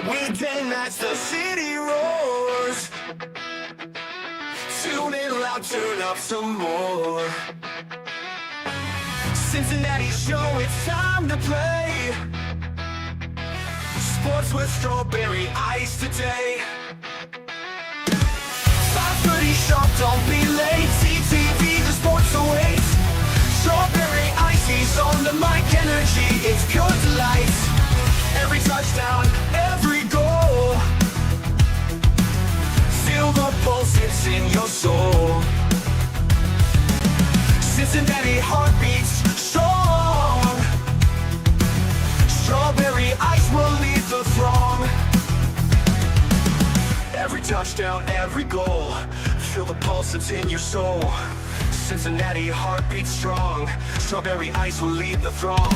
We dance as the city roars. Tune in loud, turn up some more. Cincinnati show, it's time to play. Sports with strawberry ice today. 5:30 sharp, don't be late. CTV, the sports awaits. Strawberry ice, he's on the mic, energy, it's pure delight. Every touchdown, every goal. Feel the pulse, it's in your soul. Cincinnati heartbeats strong. Strawberry ice will lead the throng. Every touchdown, every goal. Feel the pulse, it's in your soul. Cincinnati heartbeats strong. Strawberry ice will lead the throng.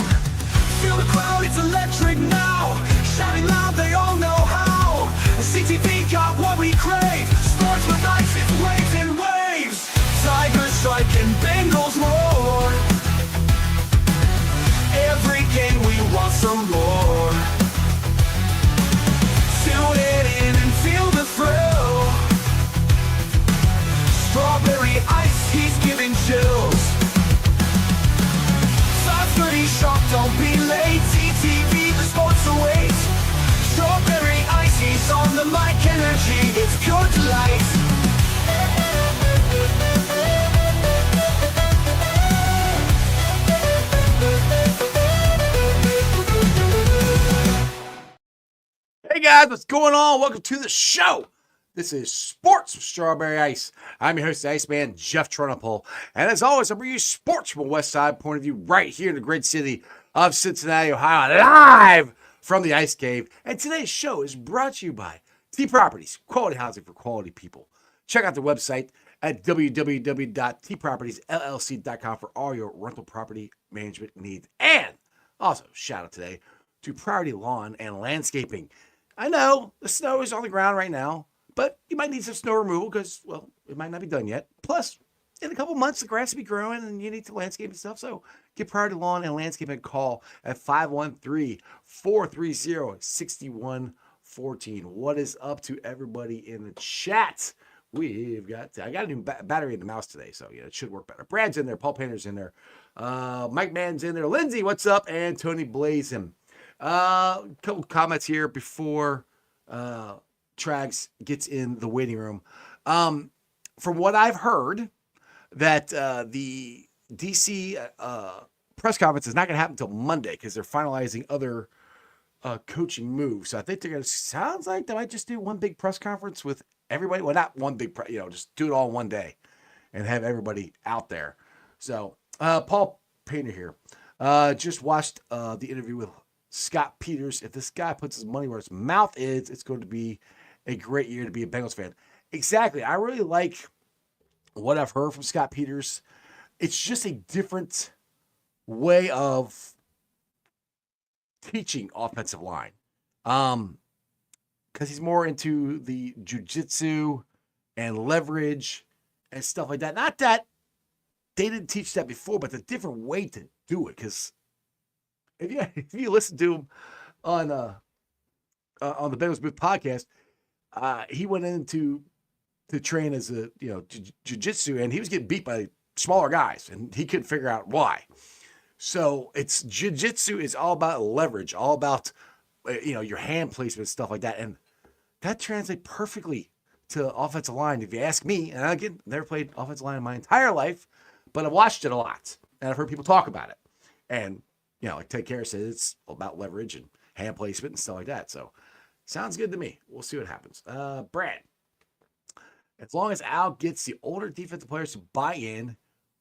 Feel the crowd, it's electric now. Shouting loud, they all know how. CTV got what we crave. Sports with ice, it's waves and waves. Tigers strike and Bengals roar. Every game we want some more. Tune it in and feel the thrill. Strawberry ice, he's giving chills. 5:30 sharp, don't be late. CTV, the sports awaits. Strawberry ice, he's on the mic, energy, it's pure delight. Hey guys, what's going on? Welcome to the show. This is Sports with Strawberry Ice. I'm your host, the Iceman, Jeff Trunapole. And as always, I bring you sports from a West Side point of view right here in the great city of Cincinnati, Ohio, live from the Ice Cave. And today's show is brought to you by T Properties, quality housing for quality people. Check out the website at www.tpropertiesllc.com for all your rental property management needs. And also, shout out today to Priority Lawn and Landscaping. I know the snow is on the ground right now, but you might need some snow removal because, well, it might not be done yet. Plus, in a couple months, the grass will be growing and you need to landscape and stuff. So give Priority Lawn and Landscaping a call at 513-430-6114. What is up to everybody in the chat? I got a new battery in the mouse today, so yeah, it should work better. Brad's in there, Paul Painter's in there, Mike Mann's in there, Lindsay, what's up, and Tony Blazin. Couple comments here before Trags gets in the waiting room. From what I've heard, that the DC press conference is not going to happen until Monday because they're finalizing other coaching moves. So I think they're going to, sounds like they might just do one big press conference with everybody. Well, not one big, just do it all in one day and have everybody out there. So Paul Painter here. Just watched the interview with Scott Peters. If this guy puts his money where his mouth is, it's going to be a great year to be a Bengals fan. Exactly. I really like what I've heard from Scott Peters. It's just a different way of teaching offensive line. Because he's more into the jiu-jitsu and leverage and stuff like that. Not that they didn't teach that before, but it's a different way to do it. Because if you listen to him on the Bengals Booth podcast, he went into to train as a jiu-jitsu, and he was getting beat by smaller guys, and he couldn't figure out why. So it's jiu-jitsu is all about leverage, all about your hand placement, stuff like that, and that translates perfectly to offensive line. If you ask me, and again, never played offensive line in my entire life, but I've watched it a lot, and I've heard people talk about it, and like Ted Karras says, it's about leverage and hand placement and stuff like that. So sounds good to me. We'll see what happens. Brad, as long as Al gets the older defensive players to buy in,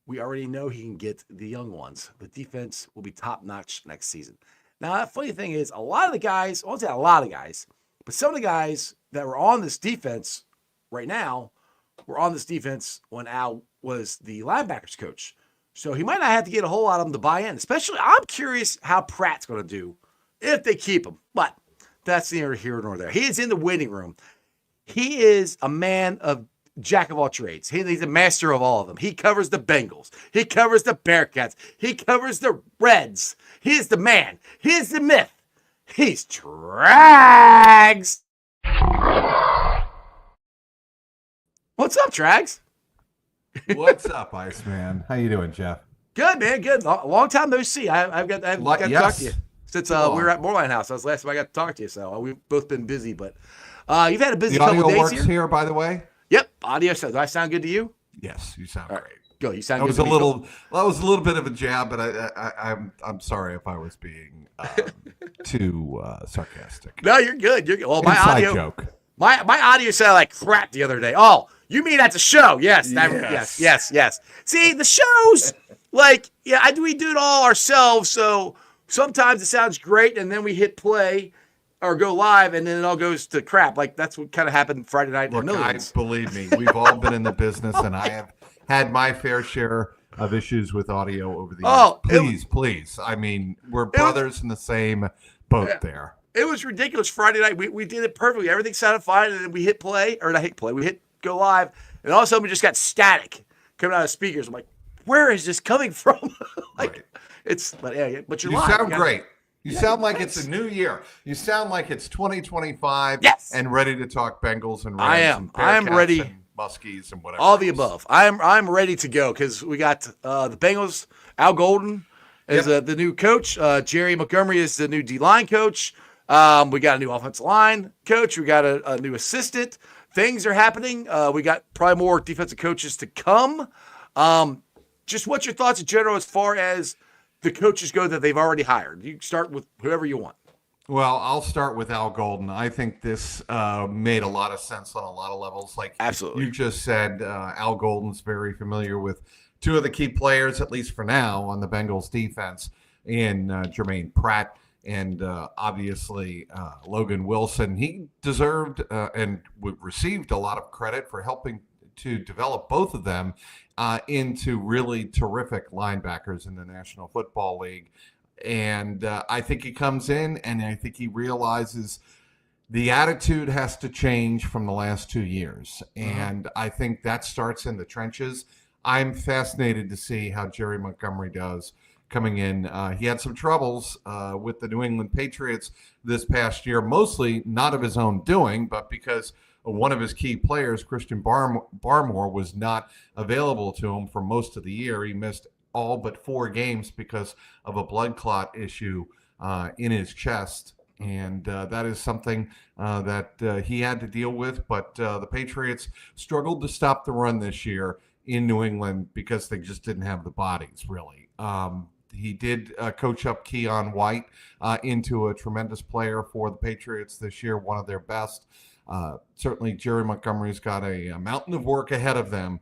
we already know he can get the young ones. The defense will be top-notch next season. Now, the funny thing is, a lot of the guys, I won't say a lot of guys, but some of the guys that were on this defense right now were on this defense when Al was the linebackers coach. So he might not have to get a whole lot of them to buy in. Especially, I'm curious how Pratt's going to do if they keep him. But that's neither here nor there. He is in the waiting room. He is a man of jack of all trades. He's a master of all of them. He covers the Bengals. He covers the Bearcats. He covers the Reds. He is the man. He is the myth. He's Trags. What's up, Trags? What's up, Iceman? How you doing, Jeff? Good, man. Good. Long time no see. I've got to talk to you since we were at Moorline House. That was the last time I got to talk to you. So we've both been busy, but you've had a busy couple of days works here, by the way. Yep, audio. So do I sound good to you? Yes, you sound great. Go. You sound that good. That was a little bit of a jab, but I'm sorry if I was being too sarcastic. No, you're good. You're good. Well, my Inside audio joke. My audio sounded like crap the other day. Oh, you mean at the show? Yes. Yes. See, the shows, we do it all ourselves. So sometimes it sounds great, and then we hit play or go live, and then it all goes to crap. Like that's what kind of happened Friday night. Look, believe me, we've all been in the business, and I have had my fair share of issues with audio over the years. Please. I mean, we're brothers in the same boat there. It was ridiculous Friday night. We did it perfectly. Everything sounded fine, and then we hit play, or not hit play. We hit go live, and all of a sudden we just got static coming out of speakers. I'm like, where is this coming from? Right. But you're You live. sound great. You sound like it's a new year. You sound like it's 2025 and ready to talk Bengals and Rams. I am ready. And Muskies and whatever. All the above. I'm ready to go because we got the Bengals. Al Golden is the new coach. Jerry Montgomery is the new D-line coach. We got a new offensive line coach. We got a new assistant. Things are happening. We got probably more defensive coaches to come. Just what's your thoughts in general as far as the coaches go that they've already hired? You start with whoever you want. Well, I'll start with Al Golden. I think this made a lot of sense on a lot of levels. Like absolutely, you just said, Al Golden's very familiar with two of the key players, at least for now, on the Bengals defense, in Jermaine Pratt and obviously Logan Wilson. He deserved and received a lot of credit for helping to develop both of them into really terrific linebackers in the National Football League. And I think he comes in and I think he realizes the attitude has to change from the last 2 years. And I think that starts in the trenches. I'm fascinated to see how Jerry Montgomery does coming in. He had some troubles with the New England Patriots this past year, mostly not of his own doing, but because one of his key players, Christian Barmore, was not available to him for most of the year. He missed all but 4 games because of a blood clot issue in his chest. And that is something that he had to deal with. But the Patriots struggled to stop the run this year in New England because they just didn't have the bodies, really. He did coach up Keon White into a tremendous player for the Patriots this year, one of their best. Certainly Jerry Montgomery's got a mountain of work ahead of him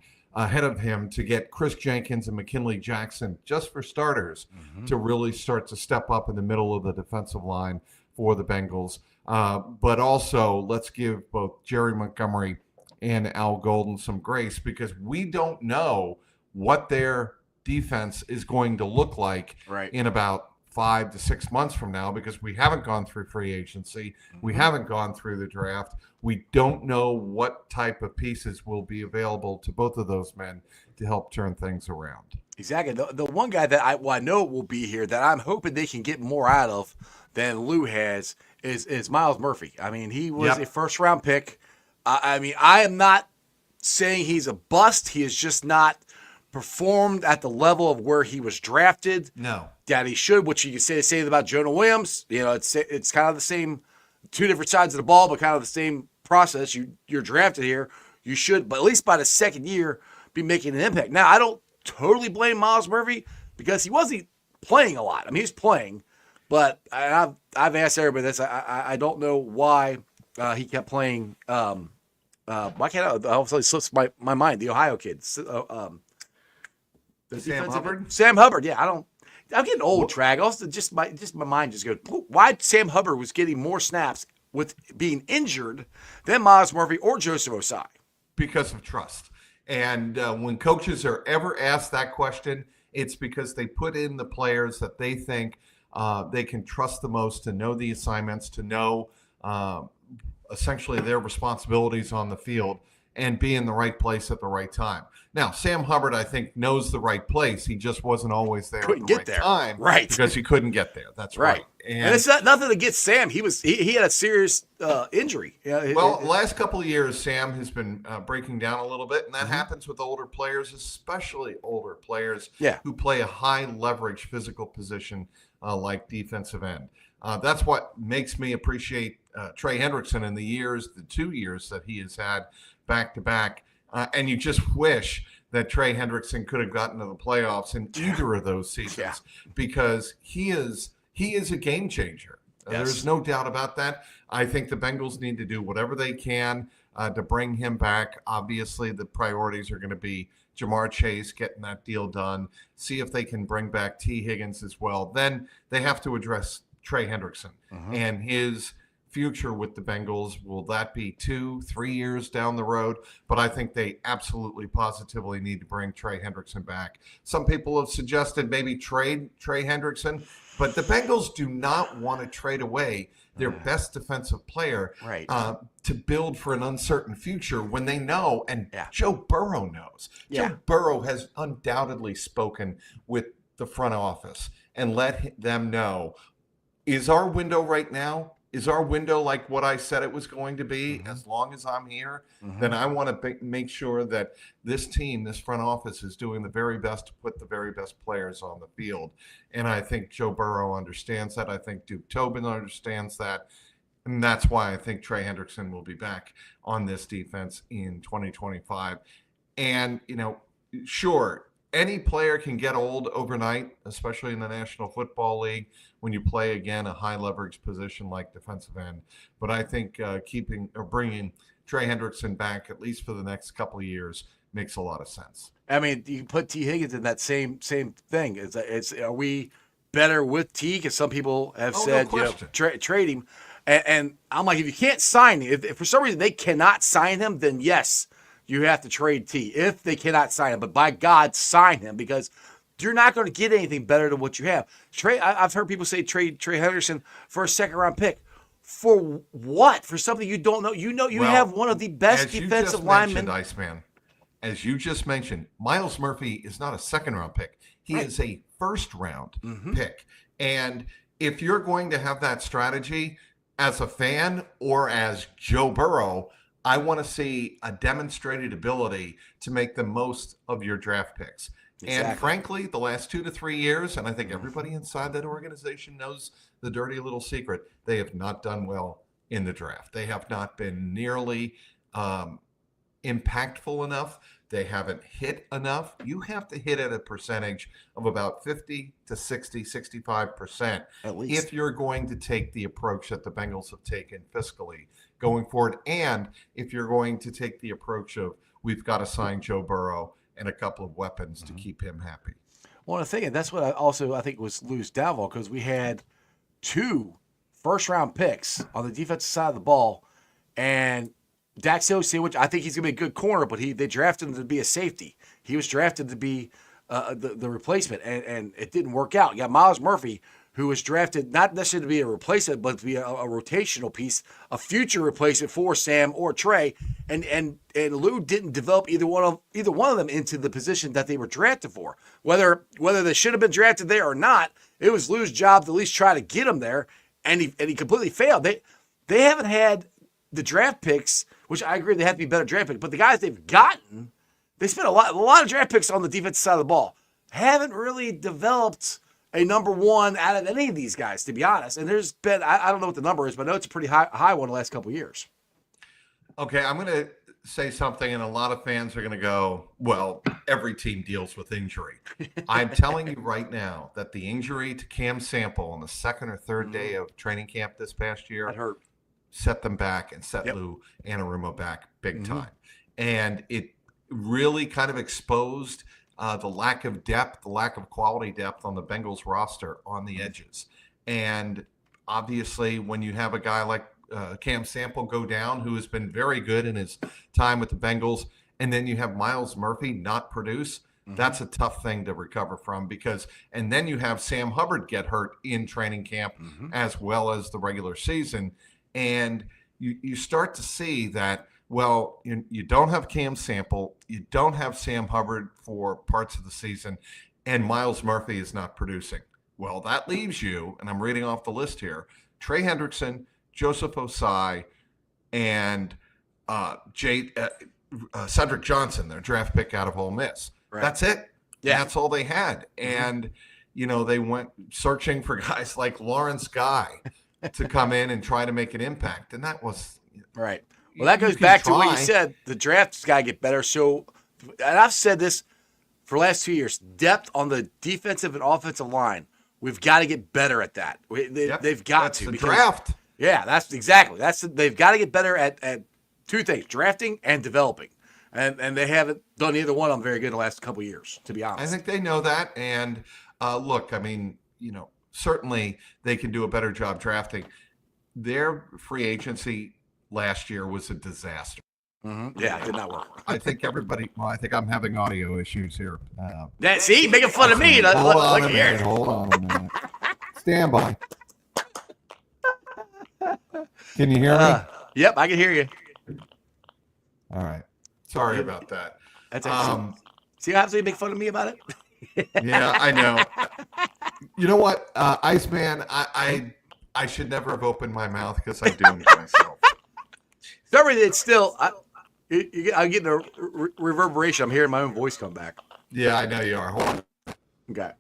to get Chris Jenkins and McKinley Jackson, just for starters, to really start to step up in the middle of the defensive line for the Bengals. But also, let's give both Jerry Montgomery and Al Golden some grace because we don't know what their defense is going to look like in about 5 to 6 months from now because we haven't gone through free agency. We haven't gone through the draft. We don't know what type of pieces will be available to both of those men to help turn things around. Exactly. The one guy that I know will be here that I'm hoping they can get more out of than Lou has is Miles Murphy. I mean, he was a first-round pick. I mean, I am not saying he's a bust. He has just not performed at the level of where he was drafted. No. That he should, which you can say about Jonah Williams. You know, it's kind of the same, two different sides of the ball, but kind of the same process. You're drafted here. You should, but at least by the second year, be making an impact. Now, I don't totally blame Miles Murphy because he wasn't playing a lot. I mean, he's playing, but I've asked everybody this. I don't know why he kept playing. Why can't I? Obviously slips my mind. The Ohio kid, Sam Hubbard. Sam Hubbard. Yeah, I'm getting old, Trag. Also, just my mind just goes. Why Sam Hubbard was getting more snaps with being injured than Miles Murphy or Joseph Osai? Because of trust. And when coaches are ever asked that question, it's because they put in the players that they think they can trust the most to know the assignments, to know essentially their responsibilities on the field. and be in the right place at the right time. Now, Sam Hubbard, I think, knows the right place. He just wasn't always there Couldn't at the get right there. time, Right. Because he couldn't get there. That's right. And it's nothing against Sam. He had a serious injury. Well, the last couple of years, Sam has been breaking down a little bit, and that Mm-hmm. happens with older players, especially older players Yeah. who play a high leverage physical position like defensive end. That's what makes me appreciate Trey Hendrickson in the 2 years that he has had back to back. And you just wish that Trey Hendrickson could have gotten to the playoffs in either of those seasons because he is a game changer. There's no doubt about that. I think the Bengals need to do whatever they can to bring him back. Obviously, the priorities are going to be Jamar Chase getting that deal done, see if they can bring back T. Higgins as well. Then they have to address Trey Hendrickson and his future with the Bengals. Will that be 2-3 years down the road? But I think they absolutely positively need to bring Trey Hendrickson back. Some people have suggested maybe trade Trey Hendrickson, but the Bengals do not want to trade away their best defensive player to build for an uncertain future when they know, and Joe Burrow knows. Joe Burrow has undoubtedly spoken with the front office and let them know, is our window right now? Is our window like what I said it was going to be? As long as I'm here, then I want to make sure that this team, this front office, is doing the very best to put the very best players on the field. And I think Joe Burrow understands that. I think Duke Tobin understands that. And that's why I think Trey Hendrickson will be back on this defense in 2025. And, sure, any player can get old overnight, especially in the National Football League, when you play, again, a high leverage position like defensive end. But I think bringing Trey Hendrickson back, at least for the next couple of years, makes a lot of sense. I mean, you can put T. Higgins in that same thing. Are we better with T? Because some people have said, trade him. And I'm like, if you can't sign him, if for some reason they cannot sign him, then yes, you have to trade T. If they cannot sign him, but by God, sign him, because you're not going to get anything better than what you have. I've heard people say trade Trey Henderson for a second-round pick. For what? For something you don't know? You have one of the best defensive linemen. Iceman, as you just mentioned, Miles Murphy is not a second-round pick. He is a first-round pick. And if you're going to have that strategy as a fan or as Joe Burrow, I want to see a demonstrated ability to make the most of your draft picks. Exactly. And frankly, the last 2 to 3 years, and I think everybody inside that organization knows the dirty little secret, they have not done well in the draft. They have not been nearly impactful enough. They haven't hit enough. You have to hit at a percentage of about 50 to 60, 65% at least, if you're going to take the approach that the Bengals have taken fiscally going forward, and if you're going to take the approach of we've got to sign Joe Burrow and a couple of weapons to keep him happy. Well, the thing, and that's what I think was Lou's downfall, because we had 2 first-round picks on the defensive side of the ball, and Dax Hill, which I think he's going to be a good corner, but they drafted him to be a safety. He was drafted to be the replacement, and it didn't work out. You got Miles Murphy, who was drafted not necessarily to be a replacement, but to be a rotational piece, a future replacement for Sam or Trey. And Lou didn't develop either one of them into the position that they were drafted for. Whether they should have been drafted there or not, it was Lou's job to at least try to get them there, and he completely failed. They haven't had the draft picks, which I agree they have to be better draft picks, but the guys they've gotten, they spent a lot of draft picks on the defensive side of the ball. Haven't really developed a number one out of any of these guys, to be honest. And there's been, I don't know what the number is, but I know it's a pretty high one the last couple of years. Okay, I'm going to say something, and a lot of fans are going to go, well, every team deals with injury. I'm telling you right now that the injury to Cam Sample on the second or third day of training camp this past year that hurt. Set them back and set Lou Anarumo back big time. And it really kind of exposed the lack of depth, the lack of quality depth on the Bengals roster on the edges. And obviously, when you have a guy like Cam Sample go down, who has been very good in his time with the Bengals, and then you have Miles Murphy not produce, that's a tough thing to recover from, and then you have Sam Hubbard get hurt in training camp as well as the regular season. And you start to see that Well, you don't have Cam Sample. You don't have Sam Hubbard for parts of the season, and Miles Murphy is not producing. Well, that leaves you, and I'm reading off the list here, Trey Hendrickson, Joseph Osai, and Cedric Johnson, their draft pick out of Ole Miss. Right. That's it. Yeah. That's all they had. And, they went searching for guys like Lawrence Guy to come in and try to make an impact. And that was right. Well, that goes back to what you said. The draft's got to get better. So, and I've said this for the last 2 years, depth on the defensive and offensive line, we've got to get better at that. They've got to. The draft. Yeah, that's exactly. They've got to get better at two things, drafting and developing. And they haven't done either one of them very good in the last couple of years, to be honest. I think they know that. And look, I mean, certainly they can do a better job drafting. Their free agency last year was a disaster. Mm-hmm. Yeah, it did not work. I think I think I'm having audio issues here. See, making fun of me. Hold on a minute. Stand by. Can you hear me? Yep, I can hear you. All right. Sorry about that. That's excellent. See how you make fun of me about it? Yeah, I know. You know what, Iceman? I should never have opened my mouth because I do it myself. Sorry, it's still. I'm getting a reverberation. I'm hearing my own voice come back. Yeah, I know you are. Hold on. Okay.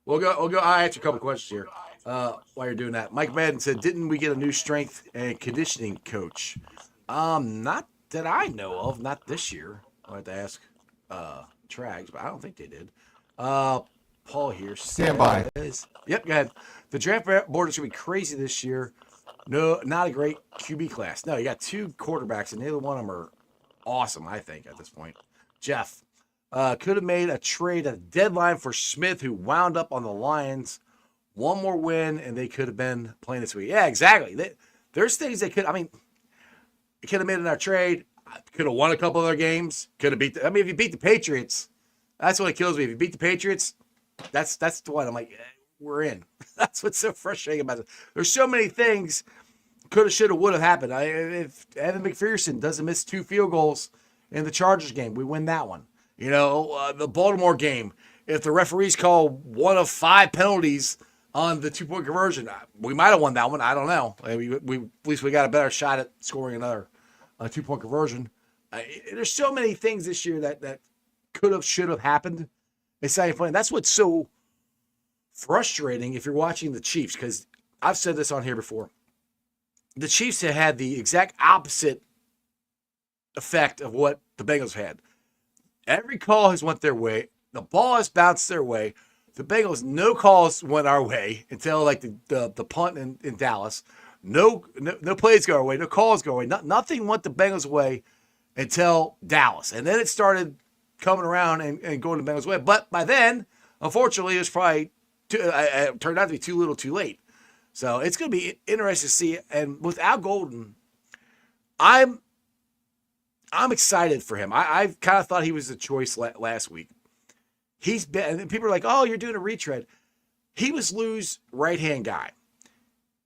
We'll go. I'll answer a couple questions here while you're doing that. Mike Madden said, "Didn't we get a new strength and conditioning coach?" Not that I know of. Not this year. I'll have to ask Trags, but I don't think they did. Paul here. Stand by. Yep, go ahead. The draft board is going to be crazy this year. No, not a great QB class. No, you got two quarterbacks, and neither one of them are awesome, I think, at this point. Jeff, could have made a trade at a deadline for Smith, who wound up on the Lions. One more win, and they could have been playing this week. Yeah, exactly. There's things they could, it could have made another trade. Could have won a couple other games. Could have if you beat the Patriots, that's what kills me. If you beat the Patriots, that's the one. I'm like, we're in. That's what's so frustrating about it. There's so many things could have, should have, would have happened. If Evan McPherson doesn't miss 2 field goals in the Chargers game, we win that one. The Baltimore game, if the referees call 1 of 5 penalties on the 2-point conversion, we might have won that one. I don't know. At least we got a better shot at scoring another 2-point conversion. There's so many things this year that could have, should have happened. It's not even funny. That's what's so frustrating if you're watching the Chiefs, because I've said this on here before. The Chiefs have had the exact opposite effect of what the Bengals had. Every call has went their way. The ball has bounced their way. The Bengals, no calls went our way until like the punt in Dallas. No plays go our way. No calls go our way. Nothing went the Bengals' way until Dallas. And then it started coming around and going the Bengals' way. But by then, unfortunately, it was probably it turned out to be too little too late. So it's going to be interesting to see. And without Golden, I'm excited for him. I kind of thought he was the choice last week. He's been, and people are like, oh, you're doing a retread. He was Lou's right-hand guy.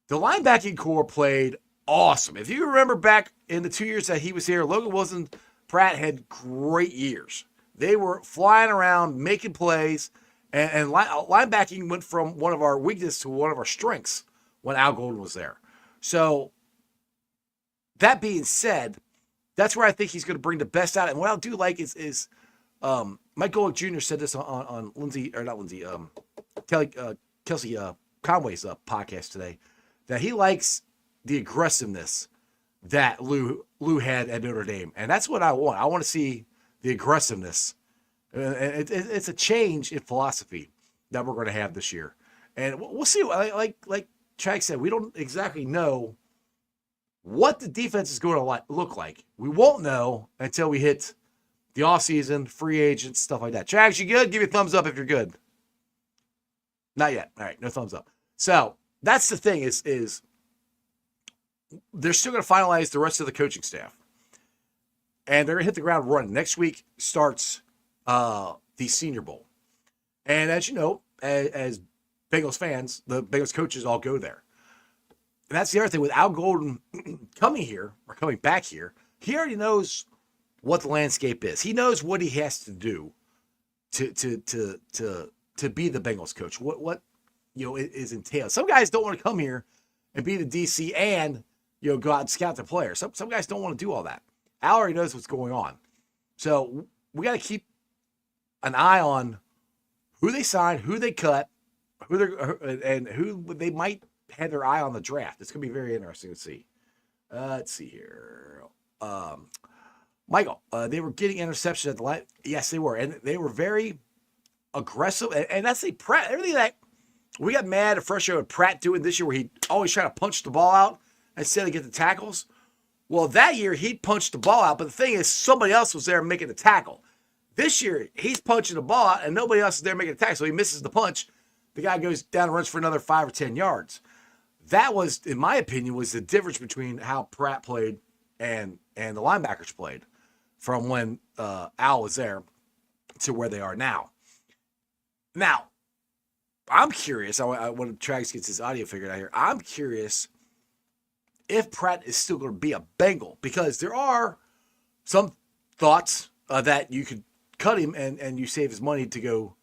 The linebacking core played awesome. If you remember back in the 2 years that he was here, Logan Wilson, Pratt had great years. They were flying around, making plays, and linebacking went from one of our weaknesses to one of our strengths when Al Golden was there. So that being said, that's where I think he's going to bring the best out. And what I do like is Mike Golick Jr. said this on Kelsey Conway's podcast today, that he likes the aggressiveness that Lou had at Notre Dame. And that's what I want. I want to see the aggressiveness. It's a change in philosophy that we're going to have this year. And we'll see. Like Chag said, we don't exactly know what the defense is going to look like. We won't know until we hit the offseason, free agents, stuff like that. Chags, you good? Give me a thumbs up if you're good. Not yet. All right, no thumbs up. So that's the thing is they're still going to finalize the rest of the coaching staff. And they're going to hit the ground running. Next week starts the Senior Bowl. And as you know, as Bengals fans, the Bengals coaches all go there. And that's the other thing. With Al Golden coming back here, he already knows what the landscape is. He knows what he has to do to be the Bengals coach. What is entailed. Some guys don't want to come here and be the DC and go out and scout the players. Some guys don't want to do all that. Al already knows what's going on. So we got to keep an eye on who they sign, who they cut, and who they might have their eye on the draft. It's going to be very interesting to see. Let's see here. Michael, they were getting interceptions at the line. Yes, they were. And they were very aggressive. And that's Pratt. Everything that we got mad at first year with Pratt doing this year where he always trying to punch the ball out instead of get the tackles. Well, that year he punched the ball out. But the thing is, somebody else was there making the tackle. This year, he's punching the ball out and nobody else is there making the tackle. So he misses the punch. The guy goes down and runs for another 5 or 10 yards. That was, in my opinion, was the difference between how Pratt played and the linebackers played from when Al was there to where they are now. Now, I'm curious. When Trags gets his audio figured out here, I'm curious if Pratt is still going to be a Bengal because there are some thoughts that you could cut him and you save his money to go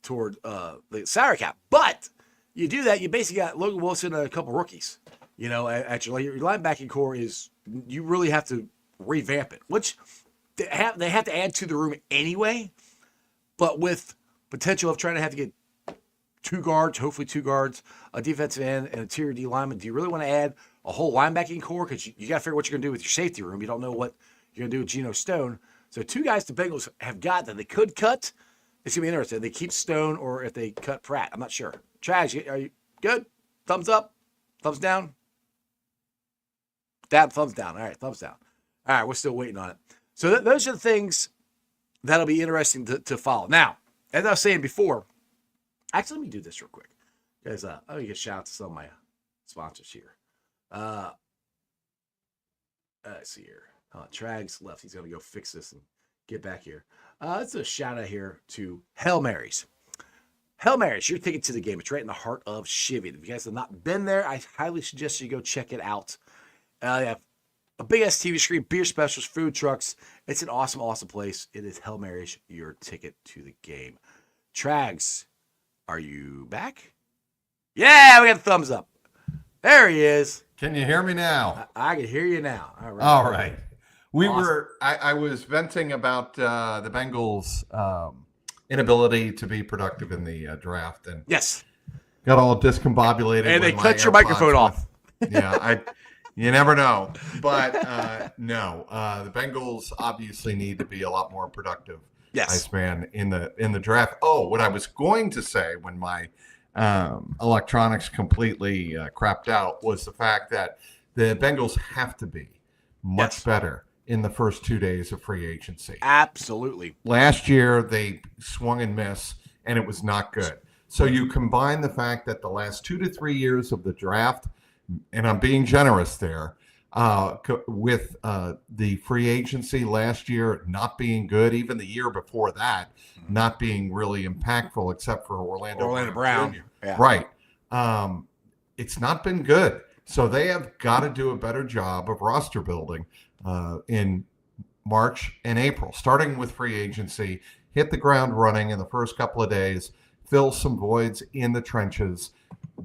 toward the salary cap. But you do that, you basically got Logan Wilson and a couple rookies. Actually, your linebacking core you really have to revamp it, which they have to add to the room anyway. But with potential of trying to have to get hopefully two guards, a defensive end, and a interior D lineman, do you really want to add a whole linebacking core? Because you got to figure what you're going to do with your safety room. You don't know what you're going to do with Geno Stone. So 2 guys the Bengals have got that they could cut. It's going to be interesting. If they keep Stone or if they cut Pratt. I'm not sure. Trash, are you good? Thumbs up? Thumbs down? Thumbs down. All right, thumbs down. All right, we're still waiting on it. So those are the things that'll be interesting to follow. Now, as I was saying before, actually, let me do this real quick. Because I'm going to get a shout out to some of my sponsors here. Let's see here. Trags left. He's going to go fix this and get back here. Let's do a shout out here to Hail Marys. Hail Marys, your ticket to the game. It's right in the heart of Cheviot. If you guys have not been there, I highly suggest you go check it out. They have a big ass TV screen, beer specials, food trucks. It's an awesome, awesome place. It is Hail Marys, your ticket to the game. Trags, are you back? Yeah, we got the thumbs up. There he is. Can you hear me now? I can hear you now. All right. All right. Awesome. I was venting about the Bengals' inability to be productive in the draft, and yes, got all discombobulated. And they cut your microphone off. You never know. But no, the Bengals obviously need to be a lot more productive. Yes, Iceman in the draft. Oh, what I was going to say when my electronics completely crapped out was the fact that the Bengals have to be much better in the first 2 days of free agency. Absolutely. Last year, they swung and missed, and it was not good. So you combine the fact that the last 2 to 3 years of the draft, and I'm being generous there, with the free agency last year not being good, even the year before that not being really impactful except for Orlando Brown. Jr. Yeah. Right. It's not been good. So they have got to do a better job of roster building in March and April, starting with free agency, hit the ground running in the first couple of days, fill some voids in the trenches.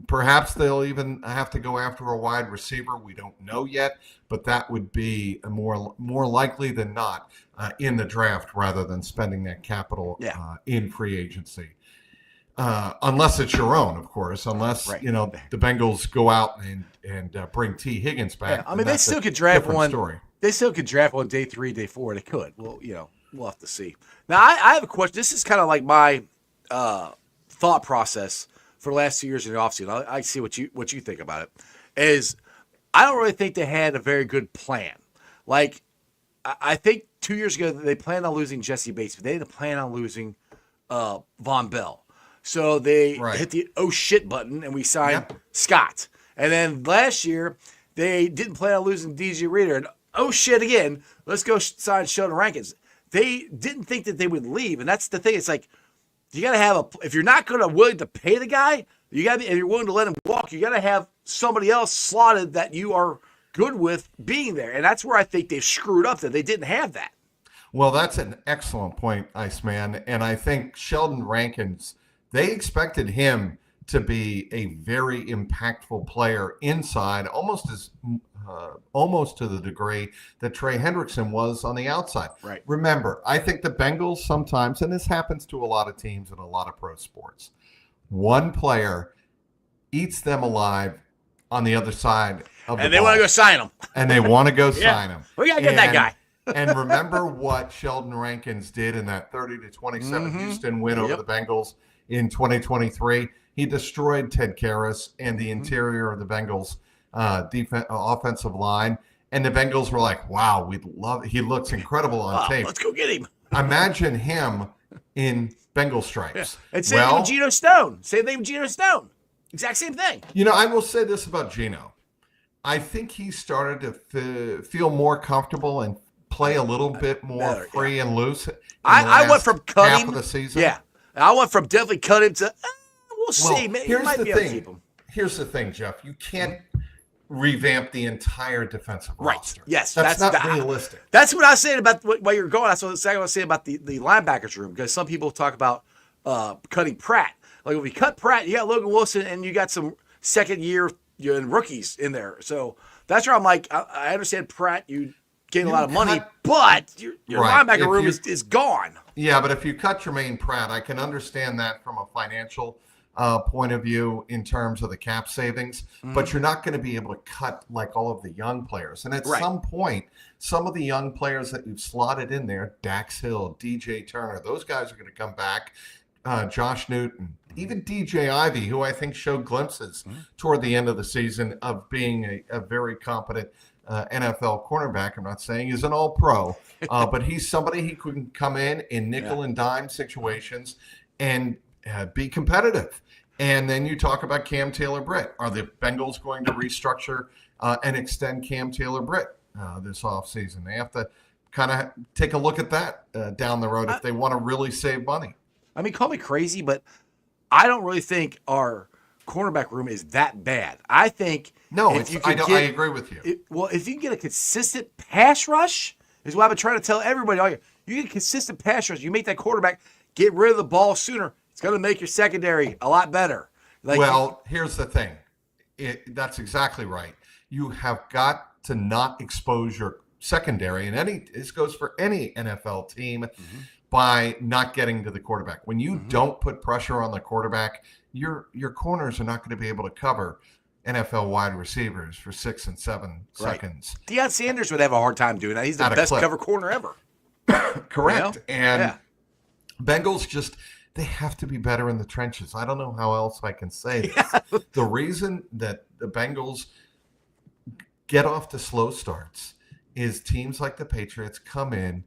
Perhaps they'll even have to go after a wide receiver. We don't know yet, but that would be more likely than not in the draft rather than spending that capital in free agency. Unless it's your own, of course. Unless the Bengals go out and bring T. Higgins back. Yeah, I mean, they still could draft one. Story. They still could draft one day 3, day 4. They could. Well, we'll have to see. Now, I have a question. This is kind of like my thought process for the last 2 years in the offseason. I see what you think about it. Is I don't really think they had a very good plan. Like, I think 2 years ago they planned on losing Jesse Bates, but they didn't plan on losing Von Bell. So they hit the oh shit button and we signed Scott. And then last year they didn't plan on losing DJ Reader and oh shit again. Let's go sign Sheldon Rankins. They didn't think that they would leave, and that's the thing. It's like you got to have if you're not going to willing to pay the guy, you got to be. If you're willing to let him walk, you got to have somebody else slotted that you are good with being there. And that's where I think they've screwed up, that they didn't have that. Well, that's an excellent point, Iceman. And I think Sheldon Rankins, they expected him to be a very impactful player inside, almost to the degree that Trey Hendrickson was on the outside. Right. Remember, I think the Bengals sometimes, and this happens to a lot of teams in a lot of pro sports, one player eats them alive on the other side of the And they ball. want to go sign him. And they want to go sign him. We got to get that guy. And remember what Sheldon Rankins did in that 30-27 Houston win over the Bengals in 2023? He destroyed Ted Karras and the interior of the Bengals offensive line. And the Bengals were like, wow, he looks incredible on tape. Let's go get him. Imagine him in Bengal stripes. And same thing with Geno Stone. Same thing with Geno Stone. Exact same thing. I will say this about Geno. I think he started to feel more comfortable and play a little bit more free and loose. I went from cutting half of the season. Yeah. I went from definitely cutting to we'll see. Maybe here's might the be able to thing. keep him. Here's the thing, Jeff. You can't revamp the entire defensive roster. Yes, that's not realistic. That's what I was saying about while you're going. That's what I was saying about the linebackers room, because some people talk about cutting Pratt. Like if we cut Pratt, you got Logan Wilson and you got some second year and rookies in there. So that's where I'm like, I understand Pratt, you gain a lot of money, but your linebacker room is gone. Yeah, but if you cut Jermaine Pratt, I can understand that from a financial point of view in terms of the cap savings, but you're not going to be able to cut like all of the young players. And at some point, some of the young players that you've slotted in there, Dax Hill, DJ Turner, those guys are going to come back. Josh Newton, even DJ Ivey, who I think showed glimpses toward the end of the season of being a very competent NFL cornerback. I'm not saying he's an all-pro, but he's somebody who can come in nickel and dime situations and be competitive. And then you talk about Cam Taylor-Britt. Are the Bengals going to restructure and extend Cam Taylor-Britt this offseason? They have to kind of take a look at that down the road if they want to really save money. I mean, call me crazy, but I don't really think our cornerback room is that bad. I think I agree with you. If you can get a consistent pass rush, is what I've been trying to tell everybody. You get a consistent pass rush, you make that quarterback get rid of the ball sooner. It's going to make your secondary a lot better. Here's the thing. That's exactly right. You have got to not expose your secondary, and this goes for any NFL team, by not getting to the quarterback. When you don't put pressure on the quarterback, your corners are not going to be able to cover NFL wide receivers for 6 and 7 seconds. Deion Sanders would have a hard time doing that. He's the best cover corner ever. Correct. And Bengals they have to be better in the trenches. I don't know how else I can say this. The reason that the Bengals get off to slow starts is teams like the Patriots come in,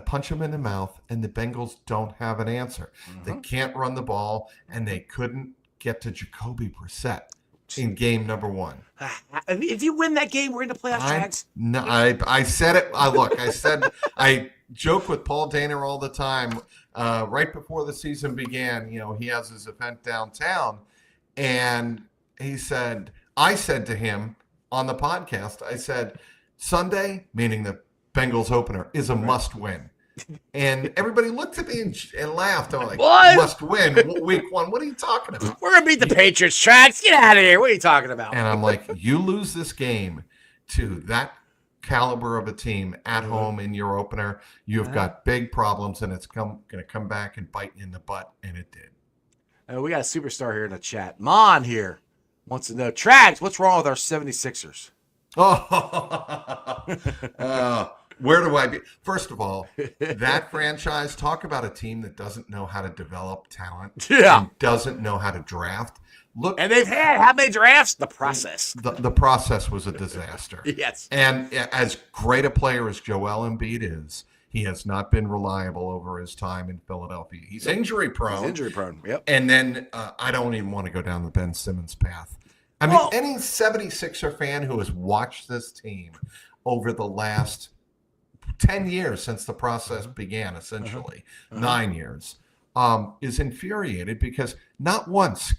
punch them in the mouth, and the Bengals don't have an answer. They can't run the ball, and they couldn't get to Jacoby Brissett in game number 1. If you win that game, we're in the playoff tracks. No, I said it. I joke with Paul Dana all the time. Right before the season began, he has his event downtown, and I said to him on the podcast, I said, Sunday, meaning the Bengals opener, is a must win. And everybody looked at me and laughed. I'm like, what? Must win week 1. What are you talking about? We're going to beat the Patriots tracks. Get out of here. What are you talking about? And I'm like, you lose this game to that caliber of a team at home in your opener, you've got big problems, and it's going to come back and bite you in the butt, and it did. We got a superstar here in the chat. Mon here wants to know, Trags, what's wrong with our 76ers? Where do I be? First of all, that franchise, talk about a team that doesn't know how to develop talent and doesn't know how to draft. Look, and they've had how many drafts? The process. The process was a disaster. Yes. And as great a player as Joel Embiid is, he has not been reliable over his time in Philadelphia. He's injury prone. Yep. And then I don't even want to go down the Ben Simmons path. I mean, any 76er fan who has watched this team over the last 10 years since the process began, essentially, 9 years, is infuriated because not once,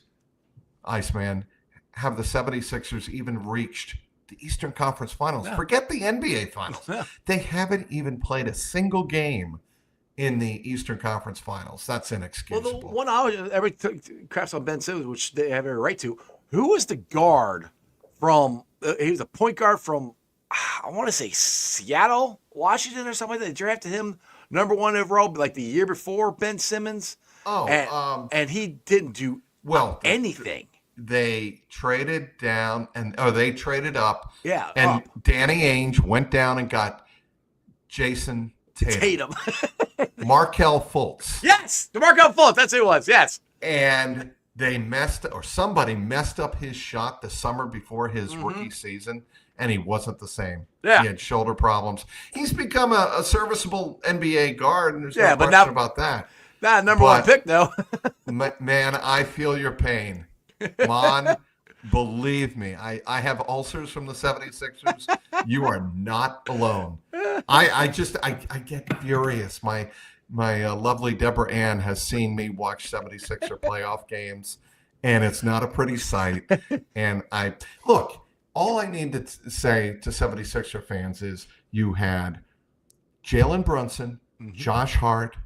Iceman, have the 76ers even reached the Eastern Conference Finals. Yeah. Forget the NBA Finals. Yeah. They haven't even played a single game in the Eastern Conference Finals. That's inexcusable. Well, the one everybody craps on Ben Simmons, which they have every right to. Who was the guard from? He was a point guard from, I want to say Seattle, Washington, or something like that. They drafted him number 1 overall, like the year before Ben Simmons. Oh, and he didn't do anything. They traded down they traded up. Yeah, and Danny Ainge went down and got Jason Tatum. Markelle Fultz. Yes, Markelle Fultz. That's who it was. Yes, and somebody messed up his shot the summer before his rookie season, and he wasn't the same. Yeah. He had shoulder problems. He's become a serviceable NBA guard, and there's no question about that. Not number 1 pick, though. Man, I feel your pain. Mon, believe me, I have ulcers from the 76ers. You are not alone. I get furious. My lovely Deborah Ann has seen me watch 76er playoff games, and it's not a pretty sight. And all I need to say to 76er fans is you had Jalen Brunson, Josh Hart,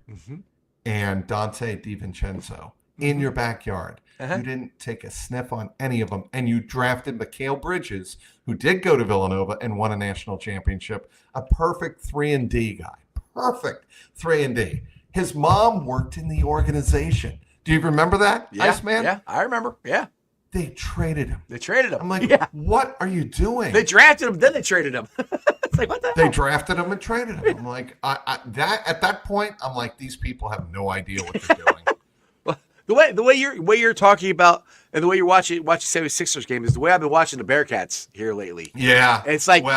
and Dante DiVincenzo in your backyard. You didn't take a sniff on any of them, and you drafted Mikal Bridges, who did go to Villanova and won a national championship, a perfect 3-and-D guy. Perfect 3-and-D. His mom worked in the organization. Do you remember that, Iceman? Yeah, I remember. Yeah. They traded him. I'm like, what are you doing? They drafted him, then they traded him. It's like, what the hell? They drafted him and traded him. I'm like, at that point, I'm like, these people have no idea what they're doing. The way you're talking about and the way you're watching 76ers game is the way I've been watching the Bearcats here lately. Yeah. And it's like, too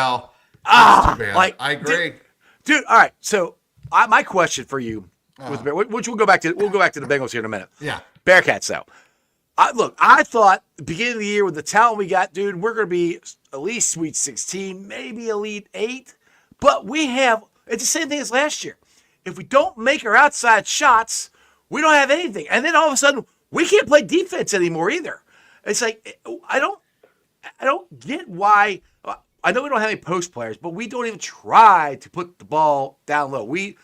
bad. Like, I agree. Dude, all right. So my question for you, which we'll go back to the Bengals here in a minute. Yeah. Bearcats, though. I thought the beginning of the year with the talent we got, dude, we're going to be at least Sweet 16, maybe Elite 8. But it's the same thing as last year. If we don't make our outside shots, we don't have anything. And then all of a sudden, we can't play defense anymore either. It's like, I don't get why. I know we don't have any post players, but we don't even try to put the ball down low. We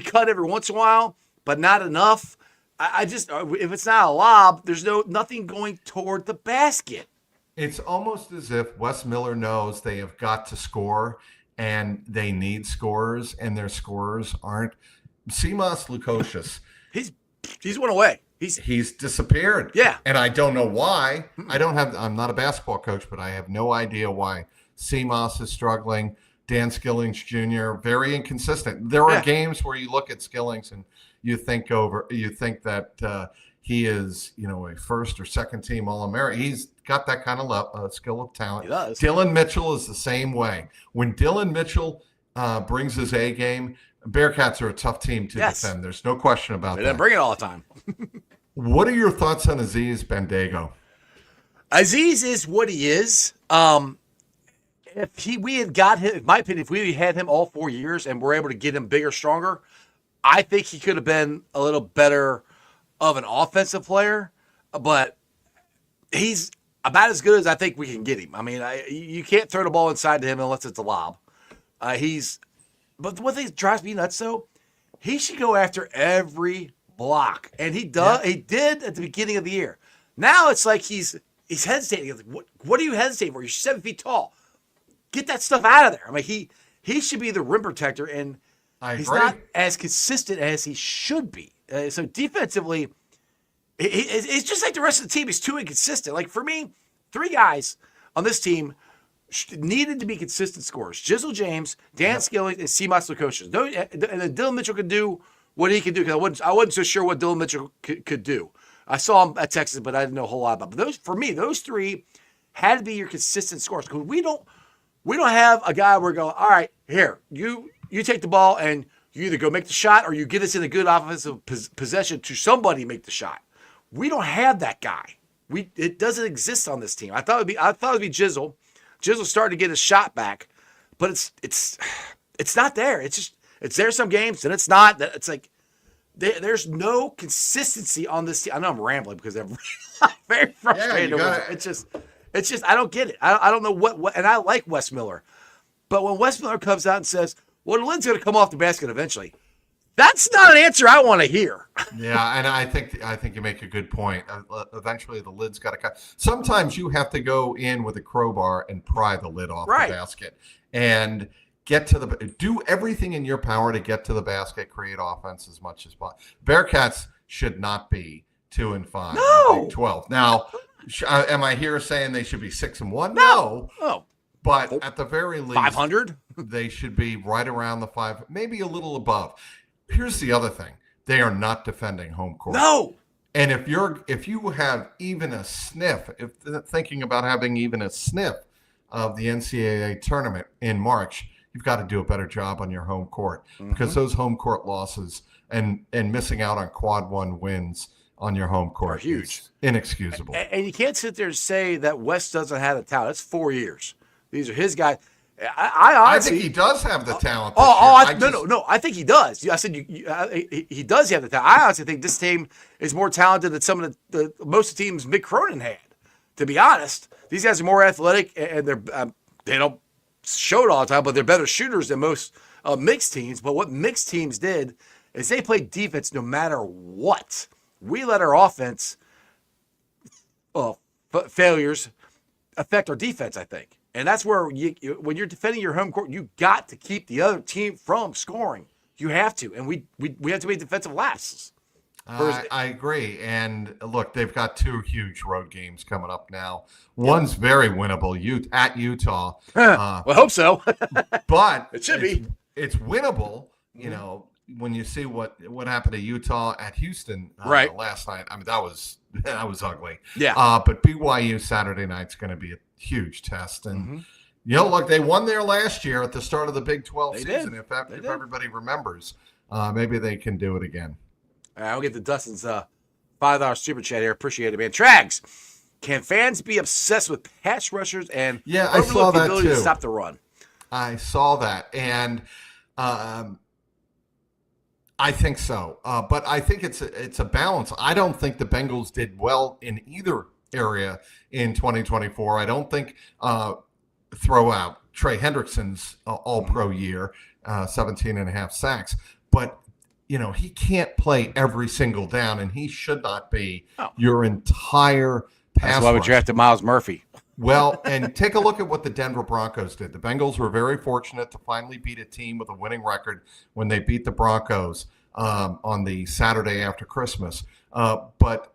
cut every once in a while, but not enough. I just, if it's not a lob, there's nothing going toward the basket. It's almost as if Wes Miller knows they have got to score, and they need scorers, and their scorers aren't. Simas Lukosius. He's went away. He's disappeared. Yeah. And I don't know why. I'm not a basketball coach, but I have no idea why Simas is struggling. Dan Skillings Jr., very inconsistent. There are games where you look at Skillings and you think that he is, a first or second team All-American. He's got that kind of skill of talent. He does. Dylan Mitchell is the same way. When Dylan Mitchell brings his A game, Bearcats are a tough team to defend. There's no question about that. They bring it all the time. What are your thoughts on Aziz Bandaogo? Aziz is what he is. We had got him, in my opinion, if we had him all 4 years and were able to get him bigger, stronger, I think he could have been a little better of an offensive player. But he's about as good as I think we can get him. I mean, you can't throw the ball inside to him unless it's a lob. But one thing that drives me nuts, though, he should go after every block, and he does. Yeah. He did at the beginning of the year. Now it's like he's hesitating. What are you hesitating for? You're 7 feet tall. Get that stuff out of there. I mean, he should be the rim protector, and he's not as consistent as he should be. So defensively, it's just like the rest of the team is too inconsistent. Like for me, 3 guys on this team needed to be consistent scorers: Jizzle James, Dan Skillings, and Simas Lukosius. And then Dylan Mitchell could do what he could do, because I wasn't so sure what Dylan Mitchell could do. I saw him at Texas, but I didn't know a whole lot about. But those 3 had to be your consistent scorers, because we don't have a guy where we're going, all right, here, you take the ball and you either go make the shot or you get us in a good offensive possession to somebody make the shot. We don't have that guy. It doesn't exist on this team. I thought it'd be Jizzle. Jizzle started to get his shot back, but it's not there. It's there some games and it's not. It's like there's no consistency on this team. I know I'm rambling because I'm very frustrated. It's just, I don't get it. I don't know what, and I like Wes Miller. But when Wes Miller comes out and says, well, the lid's going to come off the basket eventually, that's not an answer I want to hear. Yeah, and I think you make a good point. Eventually, the lid's got to cut. Sometimes you have to go in with a crowbar and pry the lid off the basket and get to do everything in your power to get to the basket, create offense as much as possible. Bearcats should not be 2-5. No. Big 12. Now, am I here saying they should be 6-1? No. Oh. But at the very least, 500. They should be right around the 5, maybe a little above. Here's the other thing: they are not defending home court. No. And if you have even a sniff, if thinking about having even a sniff of the NCAA tournament in March, you've got to do a better job on your home court because those home court losses and missing out on quad 1 wins on your home court are huge, inexcusable. And you can't sit there and say that West doesn't have the talent. It's 4 years. These are his guys. I honestly, think he does have the talent. No. I think he does. I said he does have the talent. I honestly think this team is more talented than some of the most of the teams Mick Cronin had. To be honest, these guys are more athletic and they don't show it all the time, but they're better shooters than most mixed teams. But what mixed teams did is they played defense no matter what. We let our offense failures affect our defense, I think. And that's where when you're defending your home court, you got to keep the other team from scoring. You have to. And we have to make defensive lapses. I agree. And look, they've got 2 huge road games coming up now. One's very winnable at Utah. Well, I hope so. But it should be. It's winnable, you know, when you see what happened to Utah at Houston last night. I mean, that was ugly. Yeah. But BYU Saturday night's going to be a huge test. And, you know, look, they won there last year at the start of the Big 12 season. If everybody remembers, maybe they can do it again. I'll get to Dustin's $5 super chat here. Appreciate it, man. Trags, can fans be obsessed with pass rushers and I saw the that ability too. to stop the run? I saw that. And I think so. But I think it's a balance. I don't think the Bengals did well in either area in 2024. I don't think throw out Trey Hendrickson's all-pro year, 17 and a half sacks. But, you know, he can't play every single down, and he should not be your entire pass That's why we rush. drafted Miles Murphy. Well, and take a look at what the Denver Broncos did. The Bengals were very fortunate to finally beat a team with a winning record when they beat the Broncos on the Saturday after Christmas. But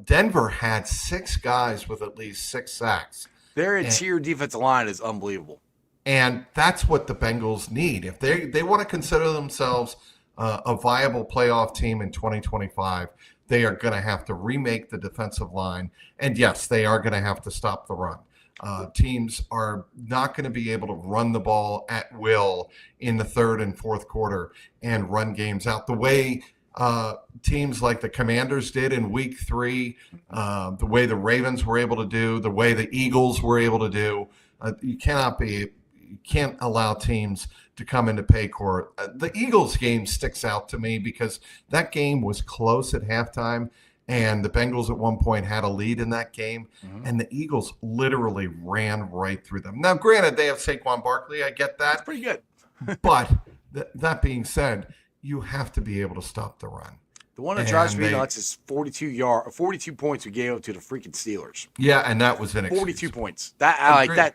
Denver had 6 guys with at least 6 sacks. Their interior defensive line is unbelievable. And that's what the Bengals need. If they want to consider themselves a viable playoff team in 2025, they are going to have to remake the defensive line. And yes, they are going to have to stop the run. Teams are not going to be able to run the ball at will in the third and fourth quarter and run games out the way teams like the Commanders did in week 3, the way the Ravens were able to do, the way the Eagles were able to do. You can't allow teams to come into Paycor. The Eagles game sticks out to me because that game was close at halftime, and the Bengals at one point had a lead in that game, and the Eagles literally ran right through them. Now, granted, they have Saquon Barkley. I get that. That's pretty good. But that being said, you have to be able to stop the run. The one that drives me nuts is 42 points we gave up to the freaking Steelers. Yeah, and that was inexcusable. 42 points. I like that.